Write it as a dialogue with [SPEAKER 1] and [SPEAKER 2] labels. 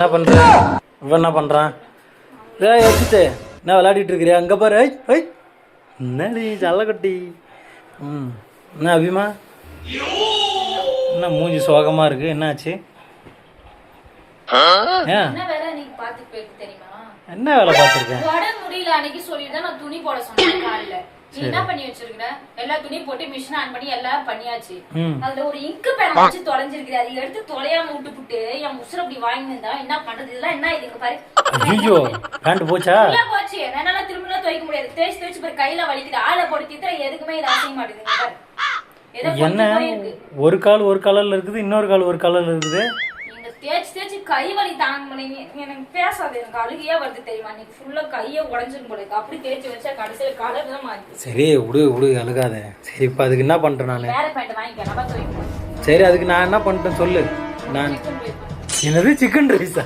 [SPEAKER 1] என்ன பண்ற? இவன் என்ன பண்றான்? எடுத்து என்ன விளையாடிட்டு இருக்கிறியா? அங்க பாரு. என்னடி சல்லக்கட்டி. என்ன அபிமா, என்ன மூஞ்சி சோகமா இருக்கு, என்னாச்சு? என்ன வேலை பார்த்துருக்கேன்?
[SPEAKER 2] முடியல அன்னைக்கு சொல்லிட்டு நான் துணி போட சொன்னேன் காலையில. நீ என்ன பண்ணி வச்சிருக்க? எல்லா துணியும் போட்டு மிஷின் ஆன் பண்ணி எல்லாம் பண்ணியாச்சு. அதுல ஒரு இங்கு பேன் வச்சு தொலைஞ்சிருக்கு. அதை எடுத்து தொலையாம விட்டுப்புட்டு என் முசுர அப்படி வாங்கியிருந்தா என்ன பண்றது? இதெல்லாம் என்ன இதுக்கு பாரு.
[SPEAKER 1] ஐயோ பேண்ட் போச்சா?
[SPEAKER 2] இல்ல போச்சு. என்னால திரும்ப துவைக்க முடியாது. தேய்ச்சி பாரு கையில வலிக்குது. ஆளை போட்டு திட்டுற எதுக்குமே இது அசைய மாட்டேங்குது பாரு.
[SPEAKER 1] என்ன ஒரு கால் ஒரு கலர்ல இருக்குது, இன்னொரு கால் ஒரு கலர்ல இருக்குது.
[SPEAKER 2] தேய்ச்சி கை வலி தாங்க முடியுங்க. எனக்கு பேசாது, எனக்கு அழுகையா வருது தெரியுமா? இன்னைக்கு ஃபுல்லா கையை உடஞ்சிரும் போல இருக்கு. அப்படி தேய்ச்சி வச்சா கடைசியில கலர் தான் மாறி.
[SPEAKER 1] சரி விடு அழுகாத. சரி இப்ப அதுக்கு என்ன பண்றேன் நானு?
[SPEAKER 2] வேற பேண்ட் வாங்கிக்கிறேன், நான் துவைக்கிறேன்.
[SPEAKER 1] சரி அதுக்கு நான் என்ன பண்ணிட்டேன் சொல்லு. நான் என்னது சிக்கன் ரைஸா?